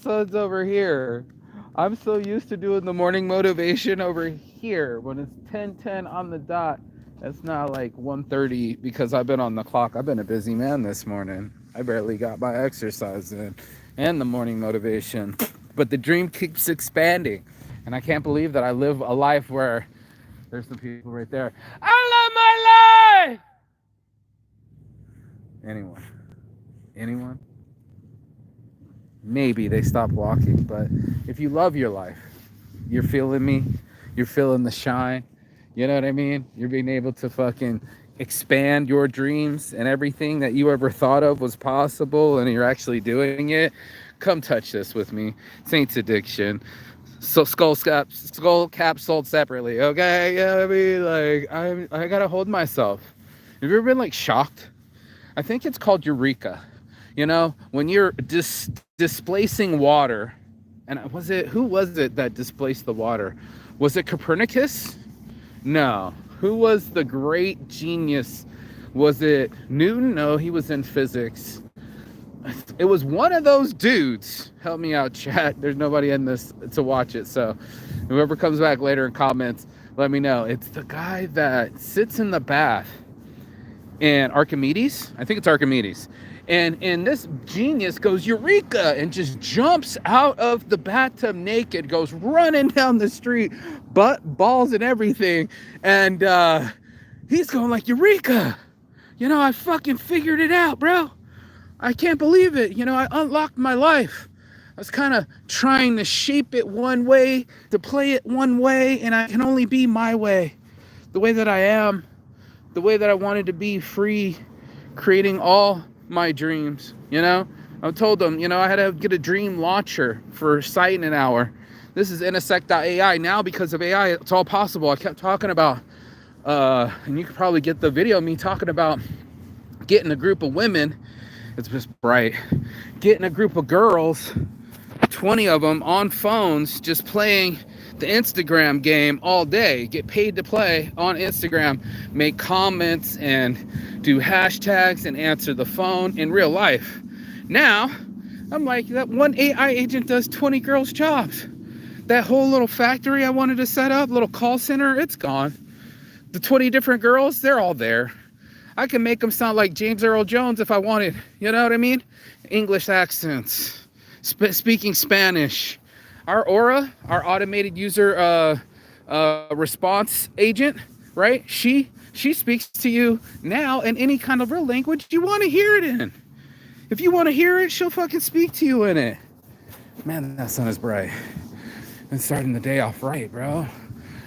sun's over here. I'm so used to doing the morning motivation over here when it's 10:10 on the dot. It's not like 1:30 because I've been on the clock. I've been a busy man this morning. I barely got my exercise in and the morning motivation. But the dream keeps expanding. And I can't believe that I live a life where there's some people right there. I love my life! Anyone? Anyone? Maybe they stop walking, but if you love your life, you're feeling me, you're feeling the shine, you know what I mean? You're being able to fucking expand your dreams and everything that you ever thought of was possible, and you're actually doing it. Come touch this with me. Saints Addiction. So skull cap sold separately. Okay, yeah, I mean, like I gotta hold myself. Have you ever been like shocked? I think it's called eureka. You know, when you're displacing water, and who was it that displaced the water? Was it Copernicus? No. Who was the great genius? Was it Newton? No, he was in physics. It was one of those dudes. Help me out, chat. There's nobody in this to watch it, so whoever comes back later and comments, let me know. It's the guy that sits in the bath. And Archimedes, I think it's Archimedes. And this genius goes eureka and just jumps out of the bathtub naked, goes running down the street, balls and everything. And he's going like, eureka! You know, I fucking figured it out, bro. I can't believe it. You know, I unlocked my life. I was kind of trying to shape it one way, to play it one way, and I can only be my way, the way that I am, the way that I wanted to be, free, creating all my dreams. You know, I told them, you know, I had to get a dream launcher for Sight in an Hour. This is Intersect.ai. Now, because of AI, it's all possible. I kept talking about, and you could probably get the video of me talking about getting a group of women. It's just bright. Getting a group of girls, 20 of them on phones, just playing the Instagram game all day. Get paid to play on Instagram, make comments and do hashtags and answer the phone in real life. Now, I'm like, that one AI agent does 20 girls' jobs. That whole little factory I wanted to set up, little call center, it's gone. The 20 different girls, they're all there. I can make them sound like James Earl Jones if I wanted. You know what I mean? English accents, speaking Spanish. Our Aura, our automated user response agent, right? She speaks to you now in any kind of real language you want to hear it in. If you want to hear it, she'll fucking speak to you in it. Man, that sun is bright. And starting the day off right, bro.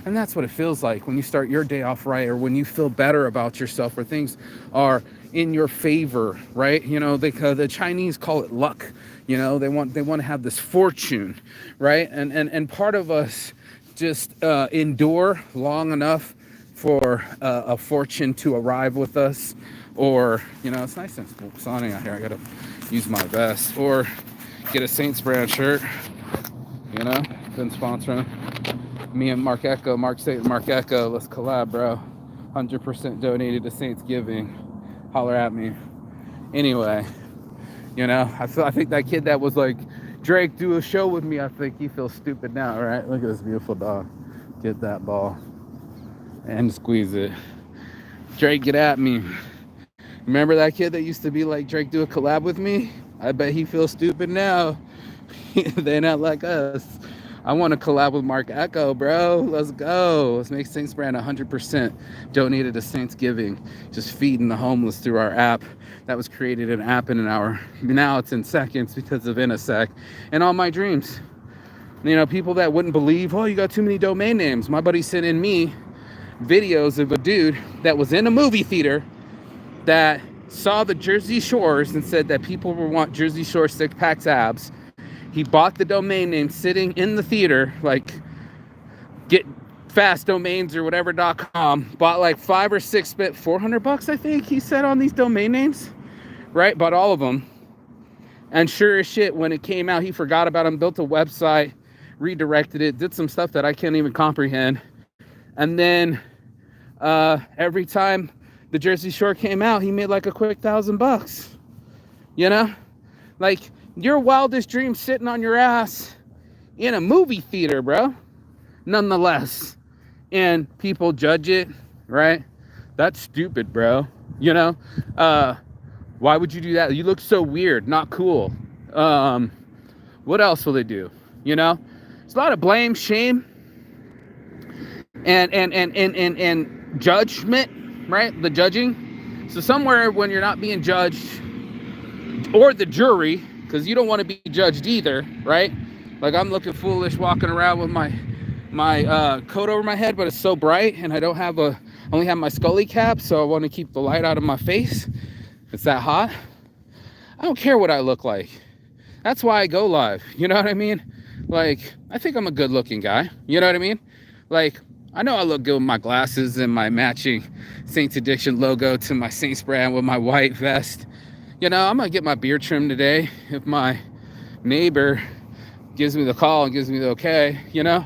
And that's what it feels like when you start your day off right, or when you feel better about yourself, or things are in your favor, right? You know, the Chinese call it luck. You know, they want to have this fortune, right? And part of us just endure long enough for a fortune to arrive with us, or, you know, it's nice and sunny out here. I gotta use my vest, or get a Saints brand shirt. You know, been sponsoring me and Mark Echo, Mark Echo. Let's collab, bro. 100% donated to Saints Giving. Holler at me. Anyway, you know, I think that kid that was like, Drake, do a show with me, I think he feels stupid now, right? Look at this beautiful dog. Get that ball and squeeze it. Drake, get at me. Remember that kid that used to be like, Drake, do a collab with me? I bet he feels stupid now. They're not like us. I want to collab with Mark Echo, bro. Let's go. Let's make Saints Brand 100% donated to Saints Giving. Just feeding the homeless through our app. That was created an app in an hour. Now it's in seconds because of Intersect. And all my dreams. You know, people that wouldn't believe, oh, you got too many domain names. My buddy sent in me videos of a dude that was in a movie theater that saw the Jersey Shores and said that people would want Jersey Shore six packs abs. He bought the domain name sitting in the theater, like get fast domains or whatever.com. Bought like 5 or 6, spent $400, I think he said, on these domain names, right? Bought all of them. And sure as shit, when it came out, he forgot about them, built a website, redirected it, did some stuff that I can't even comprehend. And then every time the Jersey Shore came out, he made like a quick $1,000, you know? Like, Your wildest dream sitting on your ass in a movie theater, bro. Nonetheless. And people judge it, right? That's stupid, bro. You know? Why would you do that? You look so weird, not cool. What else will they do? You know? There's a lot of blame, shame, and judgment, right? The judging. So somewhere when you're not being judged, or the jury, because you don't want to be judged either, right? Like I'm looking foolish walking around with my coat over my head, but it's so bright, and I only have my Scully cap, so I want to keep the light out of my face. It's that hot. I don't care what I look like. That's why I go live. You know what I mean? Like, I think I'm a good looking guy. You know what I mean? Like, I know I look good with my glasses and my matching Saints Addiction logo to my Saints brand with my white vest. You know, I'm gonna get my beard trimmed today if my neighbor gives me the call and gives me the okay, you know,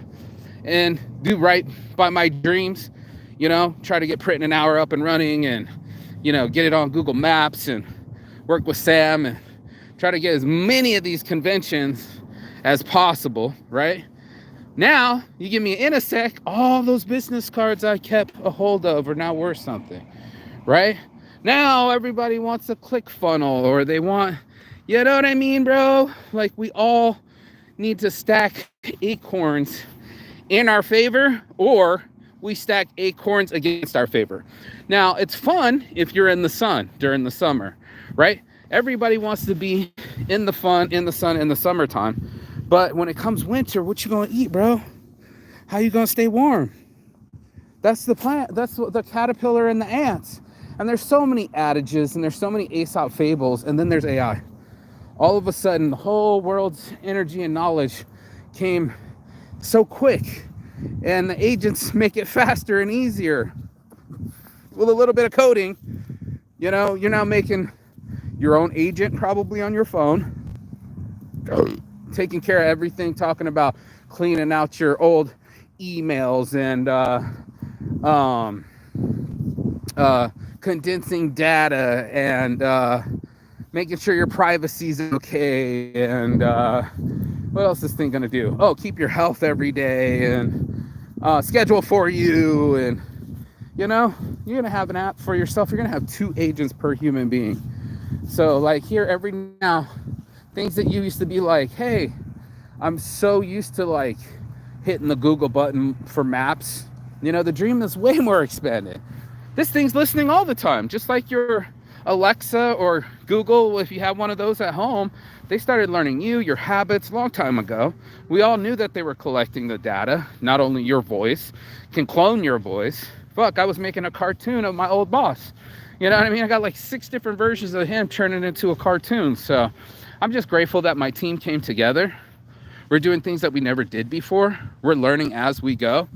and do right by my dreams, you know, try to get Print in an Hour up and running, and, you know, get it on Google Maps and work with Sam and try to get as many of these conventions as possible, right? Now, you give me an Intersect, all those business cards I kept a hold of are now worth something, right? Now, everybody wants a ClickFunnels, or they want, you know what I mean, bro? Like, we all need to stack acorns in our favor, or we stack acorns against our favor. Now, it's fun if you're in the sun during the summer, right? Everybody wants to be in the sun in the summertime. But when it comes winter, what you gonna eat, bro? How you gonna stay warm? That's the plant. That's the caterpillar and the ants. And there's so many adages, and there's so many Aesop fables, and then there's AI. All of a sudden, the whole world's energy and knowledge came so quick, and the agents make it faster and easier with a little bit of coding. You know, you're now making your own agent probably on your phone, taking care of everything, talking about cleaning out your old emails and condensing data and making sure your privacy is okay. And what else is this thing gonna do? Oh, keep your health every day and schedule for you. And you know, you're gonna have an app for yourself. You're gonna have 2 agents per human being. So like here every now, things that you used to be like, hey, I'm so used to like hitting the Google button for maps. You know, the dream is way more expanded. This thing's listening all the time, just like your Alexa or Google. If you have one of those at home, they started learning you, your habits a long time ago. We all knew that they were collecting the data, not only your voice, can clone your voice. Fuck, I was making a cartoon of my old boss. You know what I mean? I got like 6 different versions of him turning into a cartoon. So I'm just grateful that my team came together. We're doing things that we never did before. We're learning as we go.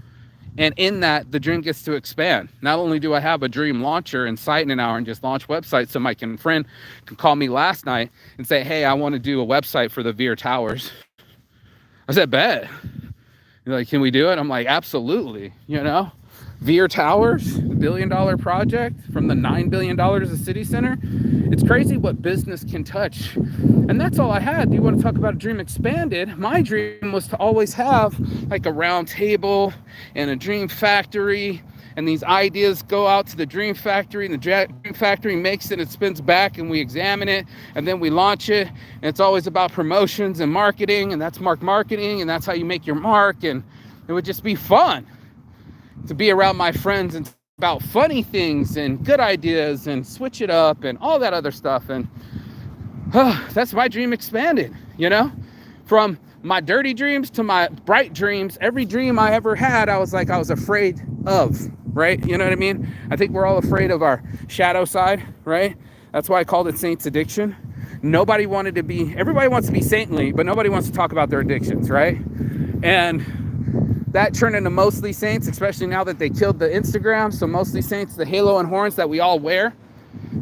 And in that, the dream gets to expand. Not only do I have a dream launcher and Site in an Hour and just launch websites, so my friend can call me last night and say, hey, I want to do a website for the Veer Towers. I said, bet. You're like, can we do it? I'm like, absolutely. You know, Veer Towers, $1 billion project from the $9 billion of City Center. It's crazy what business can touch. And that's all I had. Do you want to talk about a dream expanded? My dream was to always have like a round table and a dream factory, and these ideas go out to the dream factory, and the dream factory makes it, it spins back, and we examine it, and then we launch it. And it's always about promotions and marketing, and that's marketing, and that's how you make your mark. And it would just be fun to be around my friends and about funny things and good ideas and switch it up and all that other stuff. And that's my dream expanded, you know, from my dirty dreams to my bright dreams. Every dream I ever had, I was afraid of, right? You know what I mean? I think we're all afraid of our shadow side, right? That's why I called it Saints Addiction. Everybody wants to be saintly, but nobody wants to talk about their addictions, right? And that turned into Mostly Saints, especially now that they killed the Instagram. So Mostly Saints, the halo and horns that we all wear,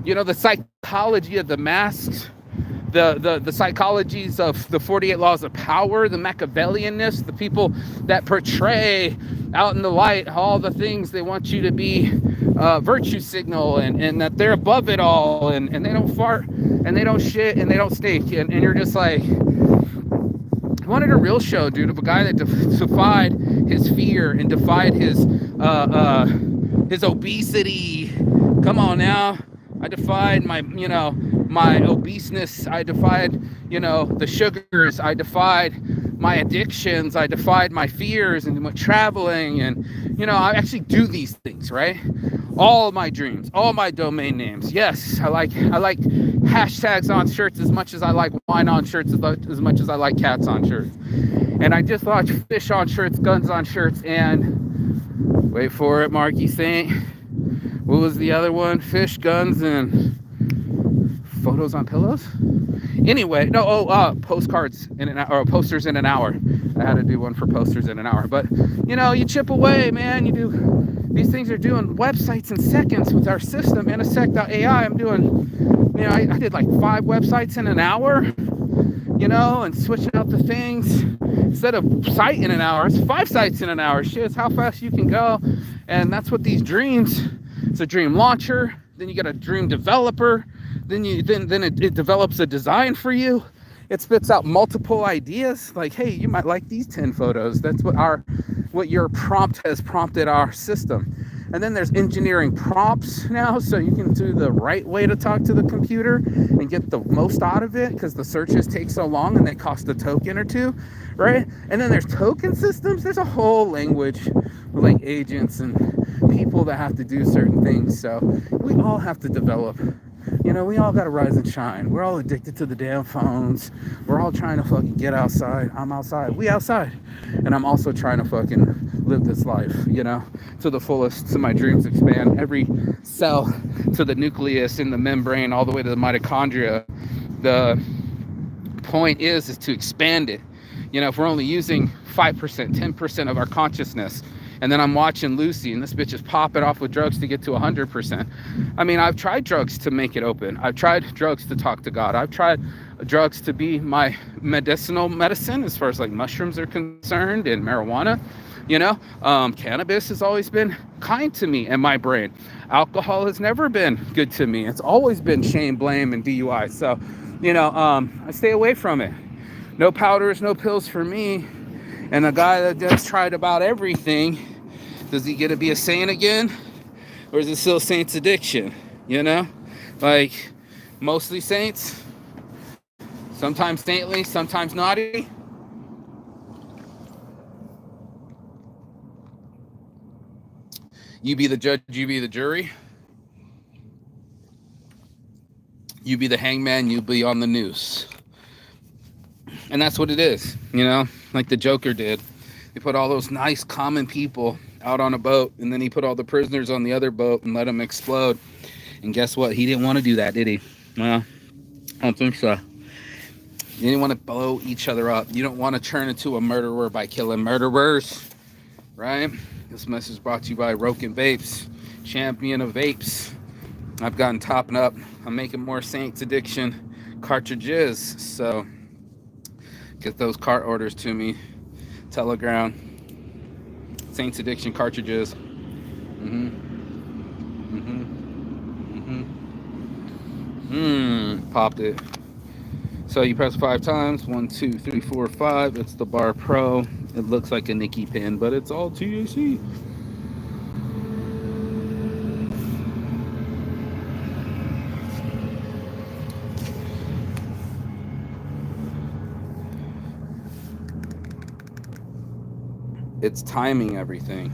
you know, the psychology of the masks, the psychologies of the 48 laws of power, the Machiavellianness, the people that portray out in the light all the things they want you to be virtue signal, and that they're above it all, and they don't fart and they don't shit and they don't stink, and you're just like, I wanted a real show, dude, of a guy that defied his fear and defied his obesity. Come on now. I defied my obeseness. I defied, the sugars. I defied my addictions. I defied my fears and went traveling. And, I actually do these things, right? All my dreams, all my domain names. Yes, I like hashtags on shirts as much as I like wine on shirts, as much as I like cats on shirts. And I just launched fish on shirts, guns on shirts, and wait for it, Marky Saint. What was the other one? Fish, guns, and photos on pillows? Anyway, no, postcards in an hour, or posters in an hour. I had to do one for posters in an hour. But, you chip away, man. You do, these things are doing websites in seconds with our system, Intersect.ai. I'm doing, I did like 5 websites in an hour, and switching out the things. Instead of site in an hour, it's 5 sites in an hour. Shit, it's how fast you can go. And that's what these dreams, it's a dream launcher, then you get a dream developer, then it develops a design for you. It spits out multiple ideas, like, hey, you might like these 10 photos. That's what your prompt has prompted our system. And then there's engineering prompts now, so you can do the right way to talk to the computer and get the most out of it, because the searches take so long and they cost a token or two, right? And then there's token systems. There's a whole language with like agents and people that have to do certain things. So we all have to develop. We all got to rise and shine. We're all addicted to the damn phones. We're all trying to fucking get outside. I'm outside. We outside. And I'm also trying to fucking live this life, to the fullest, so my dreams expand. Every cell to the nucleus in the membrane, all the way to the mitochondria. The point is to expand it. If we're only using 5%, 10% of our consciousness, and then I'm watching Lucy, and this bitch is popping off with drugs to get to 100%. I mean, I've tried drugs to make it open. I've tried drugs to talk to God. I've tried drugs to be my medicine as far as like mushrooms are concerned, and marijuana. Cannabis has always been kind to me and my brain. Alcohol has never been good to me. It's always been shame, blame, and DUI. So, I stay away from it. No powders, no pills for me. And a guy that just tried about everything, does he get to be a saint again? Or is it still saint's addiction? Like, mostly saints, sometimes saintly, sometimes naughty. You be the judge, you be the jury. You be the hangman, you be on the noose. And that's what it is, like the Joker did. He put all those nice common people out on a boat, and then he put all the prisoners on the other boat and let them explode. And guess what? He didn't want to do that, did he? Well, I don't think so. You didn't want to blow each other up. You don't want to turn into a murderer by killing murderers, right? This message is brought to you by Roken Vapes, champion of vapes. I've gotten topping up. I'm making more Saints Addiction cartridges, so get those cart orders to me. Telegram. Saints Addiction cartridges. Popped it. So you press 5 times. 1, 2, 3, 4, 5. It's the Bar Pro. It looks like a Nikki pin, but it's all THC. It's timing everything.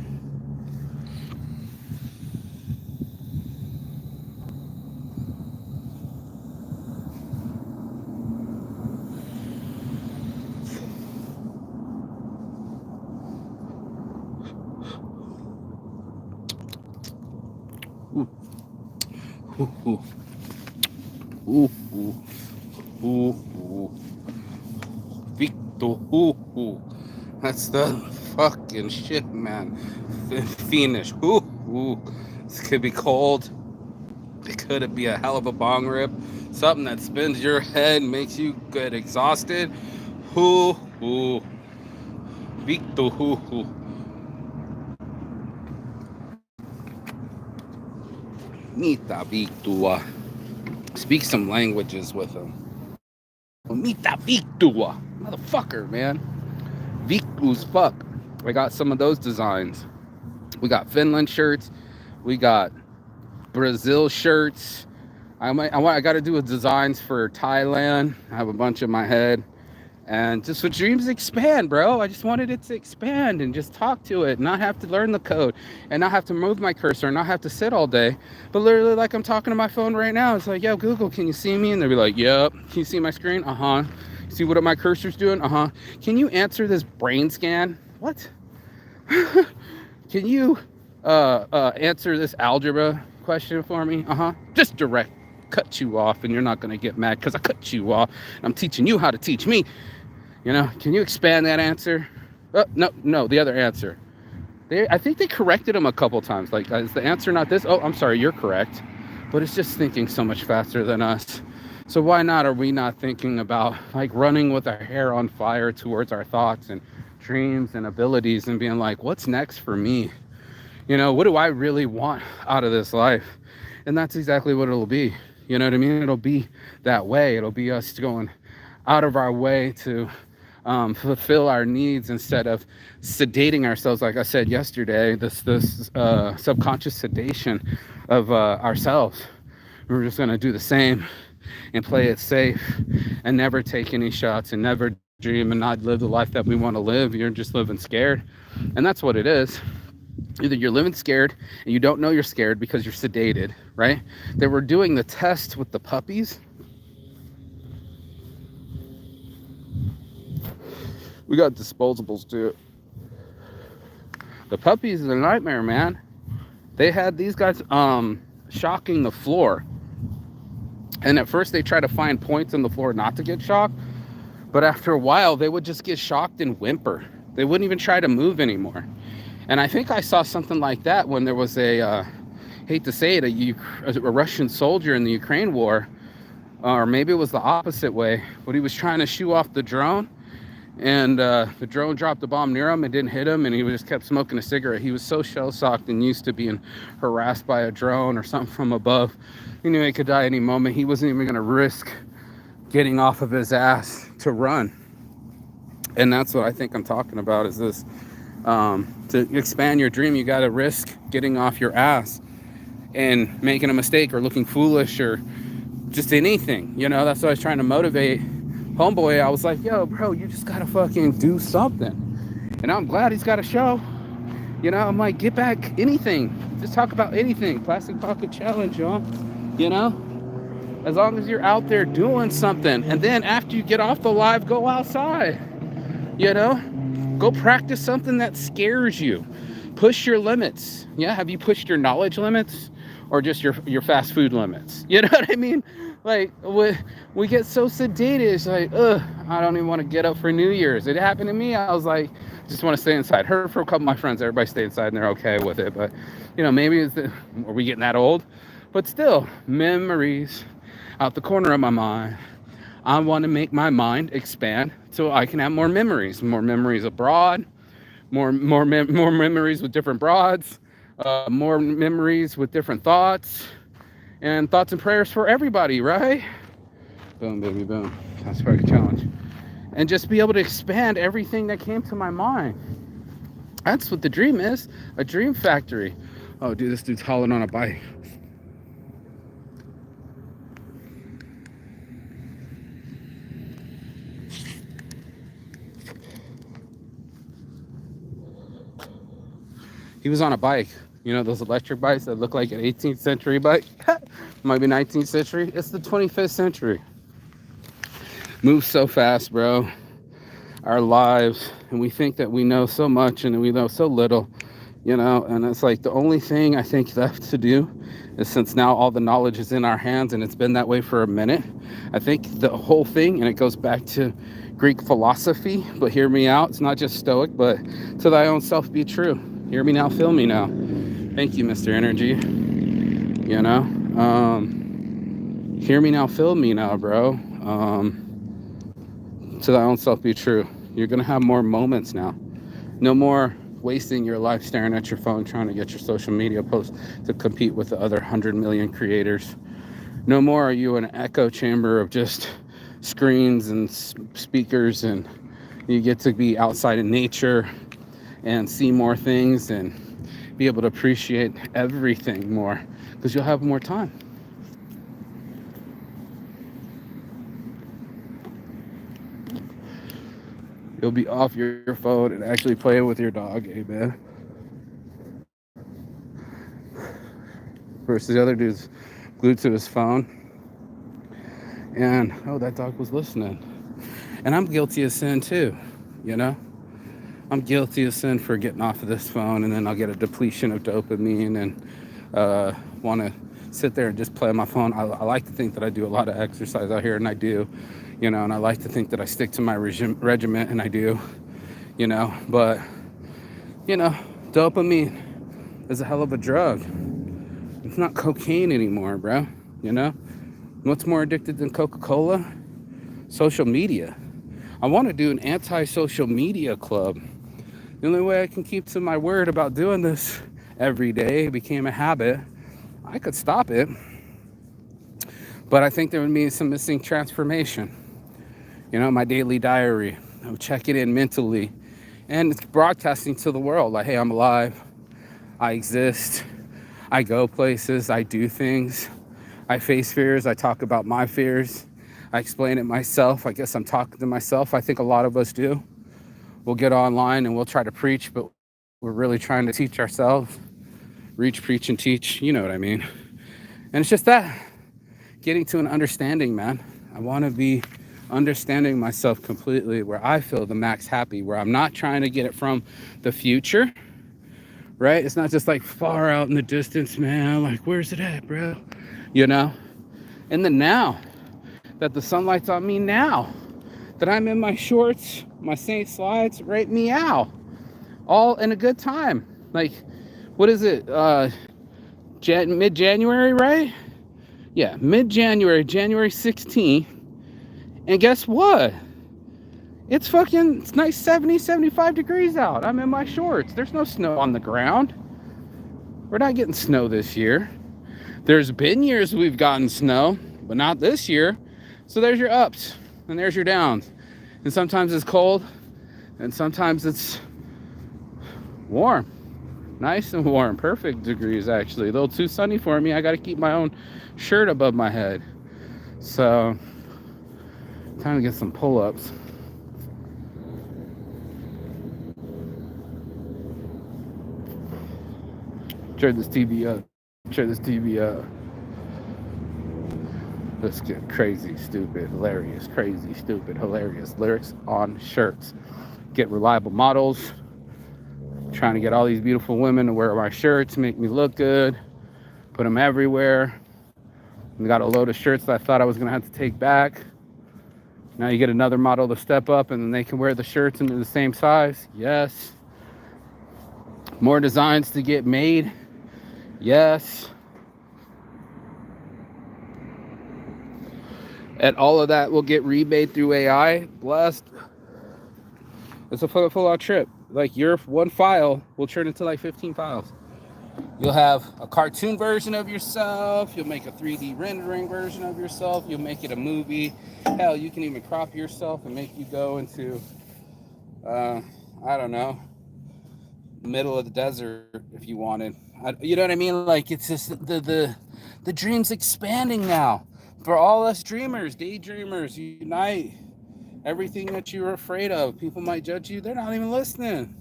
Ooh. Ooh. Ooh. Ooh. Ooh. Victor. Ooh. That's the fucking shit, man. Fiendish. Ooh. This could be cold. It could be a hell of a bong rip. Something that spins your head, makes you get exhausted. Ooh. Victor. Mita Victua. Speak some languages with them. Mita Victua. Motherfucker, man. Victu's fuck. I got some of those designs. We got Finland shirts. We got Brazil shirts. I got to do designs for Thailand. I have a bunch in my head. And just with dreams expand, bro. I just wanted it to expand and just talk to it, not have to learn the code and not have to move my cursor and not have to sit all day. But literally, like I'm talking to my phone right now, it's like, yo, Google, can you see me? And they'll be like, yep. Can you see my screen? Uh-huh. See what my cursor's doing? Uh-huh. Can you answer this brain scan? What? Can you answer this algebra question for me? Uh-huh. Just direct. Cut you off, and you're not going to get mad because I cut you off. I'm teaching you how to teach me. You know, can you expand that answer? No, the other answer. I think they corrected them a couple times. Like, is the answer not this? Oh, I'm sorry, you're correct. But it's just thinking so much faster than us. So why not are we not thinking about like running with our hair on fire towards our thoughts and dreams and abilities and being like, what's next for me? You know, what do I really want out of this life? And that's exactly what it'll be. You know what I mean? It'll be that way. It'll be us going out of our way to fulfill our needs instead of sedating ourselves. Like I said yesterday, this subconscious sedation of ourselves. We're just going to do the same and play it safe and never take any shots and never dream and not live the life that we want to live. You're just living scared. And that's what it is. Either you're living scared and you don't know you're scared because you're sedated, right? They were doing the test with the puppies. We got disposables too. The puppies is a nightmare, man. They had these guys shocking the floor. And at first they try to find points in the floor not to get shocked. But after a while, they would just get shocked and whimper. They wouldn't even try to move anymore. And I think I saw something like that when there was hate to say it, a Russian soldier in the Ukraine war, or maybe it was the opposite way, but he was trying to shoo off the drone, and the drone dropped a bomb near him and didn't hit him, and he just kept smoking a cigarette. He was so shell-shocked and used to being harassed by a drone or something from above. He knew he could die any moment. He wasn't even going to risk getting off of his ass to run. And that's what I think I'm talking about, is this. To expand your dream, you got to risk getting off your ass and making a mistake or looking foolish or just anything. You know, that's what I was trying to motivate homeboy. I was like, yo, bro, you just got to fucking do something. And I'm glad he's got a show. You know, I'm like, get back anything. Just talk about anything. Plastic Pocket Challenge, y'all. You know, as long as you're out there doing something. And then after you get off the live, go outside. You know? Go practice something that scares you. Push your limits. Yeah, have you pushed your knowledge limits or just your fast food limits? You know what I mean? Like, we get so sedated. It's like, I don't even want to get up for New Year's. It happened to me. I was like, just want to stay inside. Heard from a couple of my friends, everybody stay inside and they're okay with it. But, you know, maybe are we getting that old? But still, memories out the corner of my mind. I want to make my mind expand so I can have more memories abroad, more memories with different broads, more memories with different thoughts, and thoughts and prayers for everybody, right? Boom, baby, boom. That's a challenge. And just be able to expand everything that came to my mind. That's what the dream is, a dream factory. Oh, dude, this dude's hauling on a bike. He was on a bike, you know, those electric bikes that look like an 18th century bike. Might be 19th century. It's the 25th century. Moves so fast, bro. Our lives, and we think that we know so much and we know so little, you know, and it's like the only thing I think left to do is, since now all the knowledge is in our hands and it's been that way for a minute, I think the whole thing, and it goes back to Greek philosophy, but hear me out, it's not just Stoic, but to thy own self be true. Hear me now, feel me now. Thank you, Mr. Energy. You know, hear me now, feel me now, bro. To thy own self be true. You're gonna have more moments now. No more wasting your life staring at your phone trying to get your social media posts to compete with the other 100 million creators. No more are you an echo chamber of just screens and speakers, and you get to be outside in nature and see more things and be able to appreciate everything more because you'll have more time. You'll be off your phone and actually playing with your dog, amen. Versus the other dude's glued to his phone. And, oh, that dog was listening. And I'm guilty of sin too, you know? I'm guilty of sin for getting off of this phone, and then I'll get a depletion of dopamine and want to sit there and just play on my phone. I like to think that I do a lot of exercise out here, and I do, you know, and I like to think that I stick to my regiment, and I do, you know, but, you know, dopamine is a hell of a drug. It's not cocaine anymore, bro, you know? What's more addicted than Coca-Cola? Social media. I want to do an anti-social media club. The only way I can keep to my word about doing this every day became a habit. I could stop it, but I think there would be some missing transformation. You know, my daily diary, I'm checking in mentally, and it's broadcasting to the world like, hey, I'm alive, I exist, I go places, I do things, I face fears, I talk about my fears, I explain it myself. I guess I'm talking to myself. I think a lot of us do. We'll get online and we'll try to preach, but we're really trying to teach ourselves. Reach, preach, and teach. You know what I mean. And it's just that. Getting to an understanding, man. I want to be understanding myself completely where I feel the max happy, where I'm not trying to get it from the future, right? It's not just like far out in the distance, man. Like, where's it at, bro? You know? In the now. That the sunlight's on me now. That I'm in my shorts, my Saint slides, right, meow. All in a good time. Like, what is it? Mid-January, right? Yeah, mid-January, January 16th. And guess what? It's nice 70, 75 degrees out. I'm in my shorts. There's no snow on the ground. We're not getting snow this year. There's been years we've gotten snow, but not this year. So there's your ups and there's your downs. And sometimes it's cold and sometimes it's warm. Nice and warm. Perfect degrees, actually. A little too sunny for me. I got to keep my own shirt above my head. So, time to get some pull-ups. Turn this TV up. Turn this TV up. Let's get crazy, stupid, hilarious, crazy, stupid, hilarious lyrics on shirts. Get reliable models. Trying to get all these beautiful women to wear my shirts, make me look good. Put them everywhere. We got a load of shirts that I thought I was going to have to take back. Now you get another model to step up and then they can wear the shirts into the same size. Yes. More designs to get made. Yes. And all of that will get remade through AI. Blessed. It's a full out trip. Like, your one file will turn into like 15 files. You'll have a cartoon version of yourself. You'll make a 3D rendering version of yourself. You'll make it a movie. Hell, you can even crop yourself and make you go into, I don't know, middle of the desert if you wanted. You know what I mean? Like, it's just the dream's expanding now. For all us dreamers, daydreamers, unite. Everything that you were afraid of, people might judge you. They're not even listening.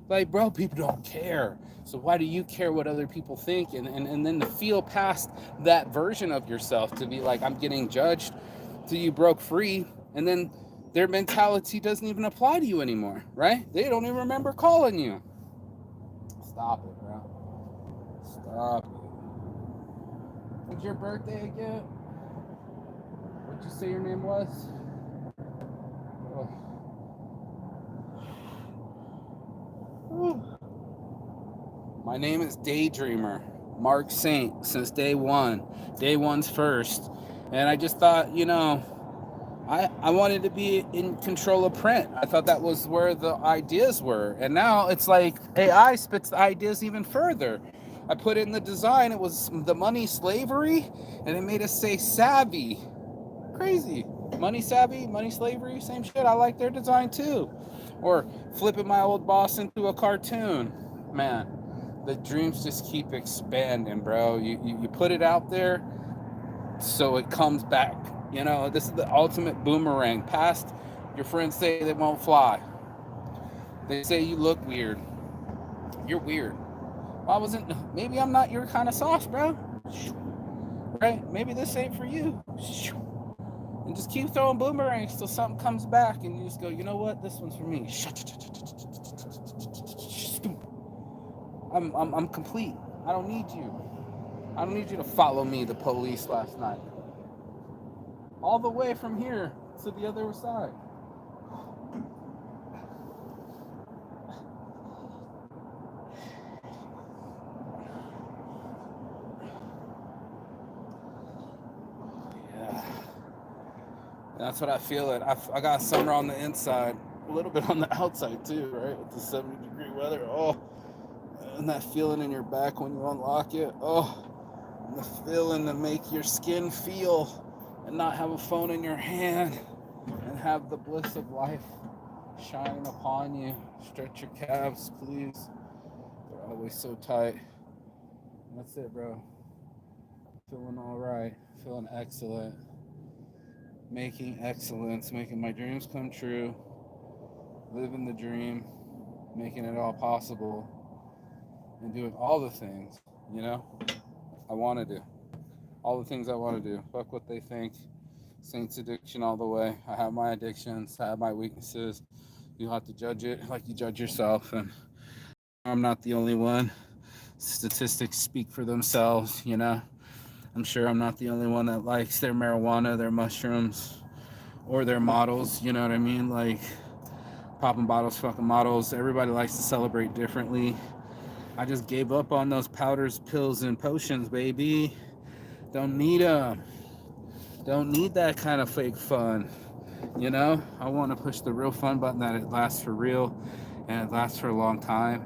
Like, bro, people don't care. So why do you care what other people think? And then to feel past that version of yourself, to be like, I'm getting judged, till you broke free. And then their mentality doesn't even apply to you anymore, right? They don't even remember calling you. Stop it, bro. Stop it. What's your birthday again? What'd you say your name was? My name is Daydreamer, Mark Saint, since day one. Day one's first. And I just thought, you know, I wanted to be in control of print. I thought that was where the ideas were. And now it's like AI spits the ideas even further. I put in the design, it was the money slavery, and it made us say savvy. Crazy. Money savvy, money slavery, same shit. I like their design too. Or flipping my old boss into a cartoon. Man, the dreams just keep expanding, bro. You put it out there, so it comes back. You know, this is the ultimate boomerang. Past, your friends say they won't fly. They say you look weird. You're weird. Why wasn't? Maybe I'm not your kind of sauce, bro. Right? Maybe this ain't for you. And just keep throwing boomerangs till something comes back, and you just go, you know what? This one's for me. I'm complete. I don't need you. I don't need you to follow me, the police, last night. All the way from here to the other side. Yeah. That's what I feel it. I got summer on the inside, a little bit on the outside too, right? With the 70-degree weather. Oh, and that feeling in your back when you unlock it. Oh, and the feeling to make your skin feel and not have a phone in your hand and have the bliss of life shining upon you. Stretch your calves, please. They're always so tight. That's it, bro. Feeling all right. Feeling excellent. Making excellence. Making my dreams come true. Living the dream. Making it all possible. And doing all the things, you know, I want to do. All the things I want to do. Fuck what they think. Saints addiction all the way. I have my addictions. I have my weaknesses. You have to judge it like you judge yourself. And I'm not the only one. Statistics speak for themselves, you know. I'm sure I'm not the only one that likes their marijuana, their mushrooms, or their models, you know what I mean? Like, popping bottles, fucking models. Everybody likes to celebrate differently. I just gave up on those powders, pills, and potions, baby. Don't need them. Don't need that kind of fake fun. You know, I want to push the real fun button, that it lasts for real and it lasts for a long time,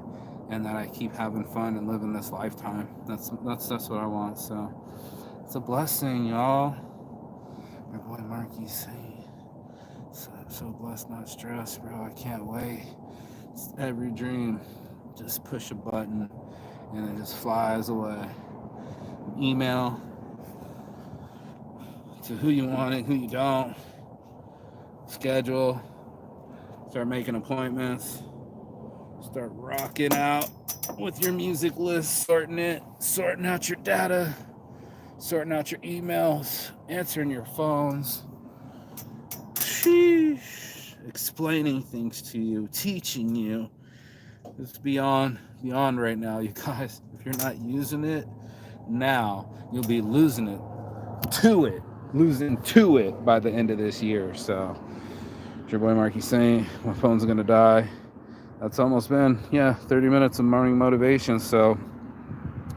and that I keep having fun and living this lifetime. That's what I want. So it's a blessing, y'all. My boy Marky's saying, so I'm so blessed, not stressed, bro. I can't wait. It's every dream. Just push a button and it just flies away. Email to who you want it, who you don't. Schedule. Start making appointments. Start rocking out with your music list, sorting out your data, sorting out your emails, answering your phones. Sheesh. Explaining things to you, teaching you. It's beyond right now, you guys. If you're not using it now, you'll be losing to it by the end of this year. So it's your boy Marky saying my phone's gonna die. That's almost been 30 minutes of morning motivation. So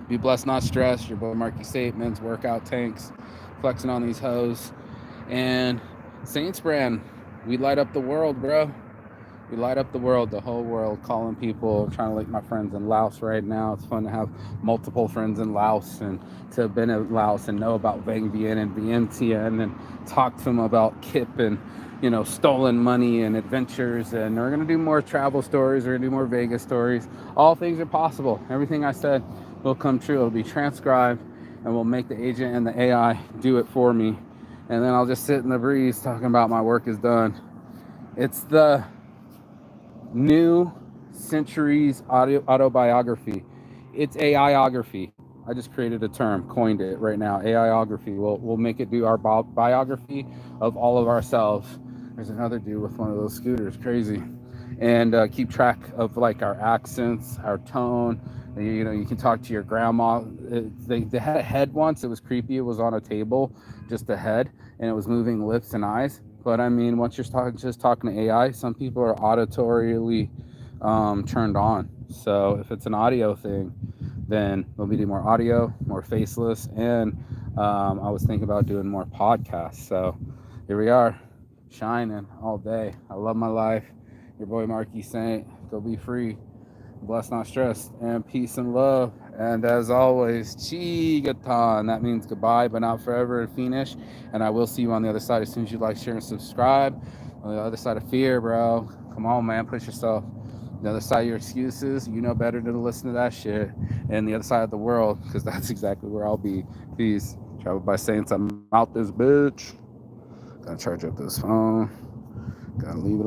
be blessed, not stressed. Your boy Marky Statements, workout tanks, flexing on these hoes, and Saints brand. We light up the world, bro. We light up the world, the whole world, calling people, trying to link my friends in Laos right now. It's fun to have multiple friends in Laos and to have been in Laos and know about Vang Viet and Vientiane and talk to them about Kip and, stolen money and adventures. And we're going to do more travel stories. We're going to do more Vegas stories. All things are possible. Everything I said will come true. It'll be transcribed and we'll make the agent and the AI do it for me. And then I'll just sit in the breeze talking about my work is done. It's the new century's autobiography. It's AIography. I just created a term, coined it right now. AIography. We'll make it do our biography of all of ourselves. There's another dude with one of those scooters, crazy, and keep track of like our accents, our tone. You can talk to your grandma. They had a head once. It was creepy. It was on a table, just a head, and it was moving lips and eyes. But I mean, once you're just talking to AI, some people are auditorily turned on. So if it's an audio thing, then we'll be doing more audio, more faceless, and I was thinking about doing more podcasts. So here we are. shining all day. I love my life. Your boy Marky Saint. Go be free. Blessed, not stressed. And peace and love. And as always, Chigatan. That means goodbye, but not forever in Phoenix. And I will see you on the other side as soon as you like, share, and subscribe. On the other side of fear, bro. Come on, man. Push yourself. The other side of your excuses, you know better than to listen to that shit. And the other side of the world, because that's exactly where I'll be. Peace. Travel by Saints. I'm out this bitch. Gotta charge up this phone. Gotta leave it alone.